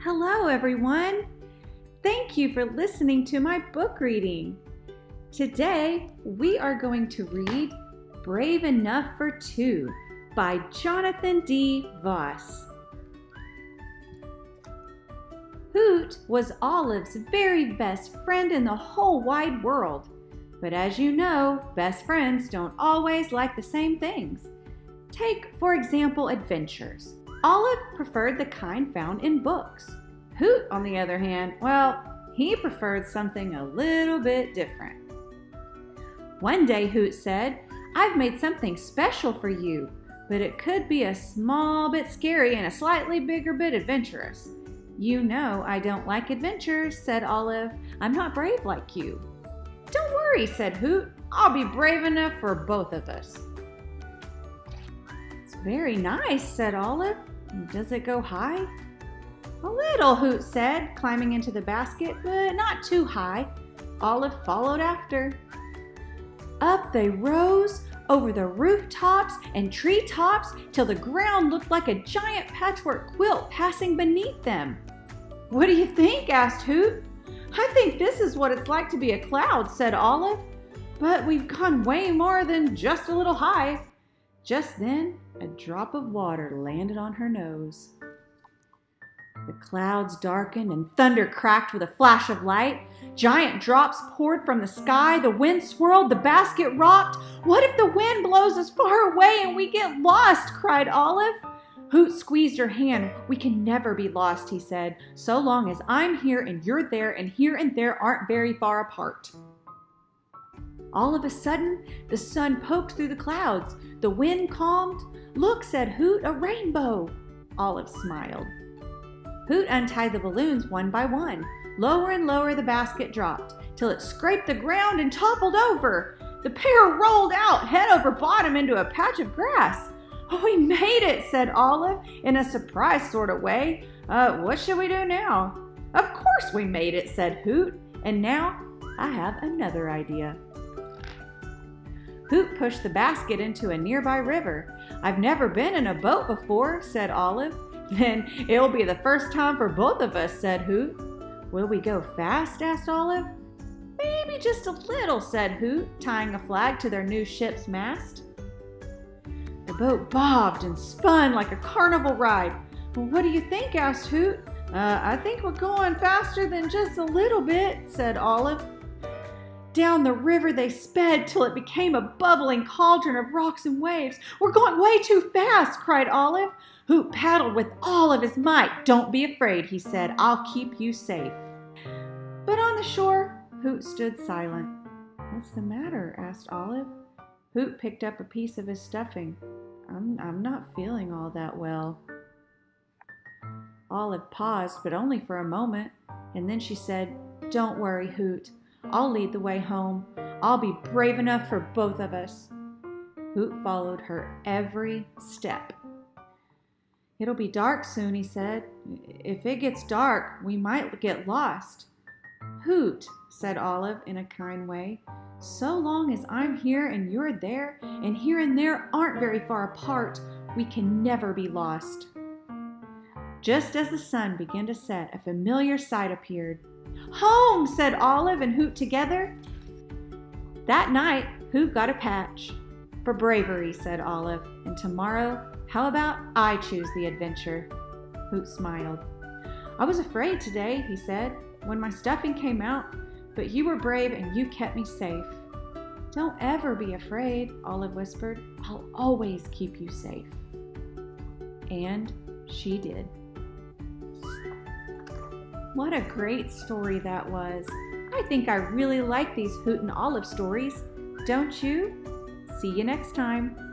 Hello, everyone. Thank you for listening to my book reading. Today, we are going to read Brave Enough for Two by Jonathon D. Voss. Hoot was Olive's very best friend in the whole wide world. But as you know, best friends don't always like the same things. Take, for example, adventures. Olive preferred the kind found in books. Hoot, on the other hand, he preferred something a little bit different. One day Hoot said, "I've made something special for you, but it could be a small bit scary and a slightly bigger bit adventurous." "You know I don't like adventures," said Olive. "I'm not brave like you." "Don't worry," said Hoot. "I'll be brave enough for both of us." "It's very nice," said Olive. "Does it go high?" "A little," Hoot said, climbing into the basket, "but not too high." Olive followed after. Up they rose, over the rooftops and treetops, till the ground looked like a giant patchwork quilt passing beneath them. "What do you think?" asked Hoot. "I think this is what it's like to be a cloud," said Olive. "But we've gone way more than just a little high." Just then, a drop of water landed on her nose. The clouds darkened and thunder cracked with a flash of light. Giant drops poured from the sky. The wind swirled. The basket rocked. "What if the wind blows us far away and we get lost?" cried Olive. Hoot squeezed her hand. "We can never be lost," he said, "so long as I'm here and you're there and here and there aren't very far apart." All of a sudden, the sun poked through the clouds. The wind calmed. "Look," said Hoot, "a rainbow." Olive smiled. Hoot untied the balloons one by one. Lower and lower the basket dropped, till it scraped the ground and toppled over. The pair rolled out, head over bottom, into a patch of grass. "Oh, we made it," said Olive, in a surprised sort of way. What should we do now?" "Of course we made it," said Hoot. "And now I have another idea." Hoot pushed the basket into a nearby river. "I've never been in a boat before," said Olive. "Then it'll be the first time for both of us," said Hoot. "Will we go fast?" asked Olive. "Maybe just a little," said Hoot, tying a flag to their new ship's mast. The boat bobbed and spun like a carnival ride. "Well, what do you think?" asked Hoot. I think we're going faster than just a little bit," said Olive. Down the river they sped till it became a bubbling cauldron of rocks and waves. "We're going way too fast," cried Olive. Hoot paddled with all of his might. "Don't be afraid," he said. "I'll keep you safe." But on the shore, Hoot stood silent. "What's the matter?" asked Olive. Hoot picked up a piece of his stuffing. I'm not feeling all that well." Olive paused, but only for a moment, and then she said, "Don't worry, Hoot. I'll lead the way home. I'll be brave enough for both of us." Hoot followed her every step. "It'll be dark soon," he said. "If it gets dark, we might get lost." "Hoot," said Olive in a kind way, "so long as I'm here and you're there, and here and there aren't very far apart, we can never be lost." Just as the sun began to set, a familiar sight appeared. "Home," said Olive and Hoot together. That night, Hoot got a patch. "For bravery," said Olive, "and tomorrow, how about I choose the adventure?" Hoot smiled. "I was afraid today," he said, "when my stuffing came out, but you were brave and you kept me safe." "Don't ever be afraid," Olive whispered. "I'll always keep you safe." And she did. What a great story that was. I think I really like these Hoot and Olive stories. Don't you? See you next time.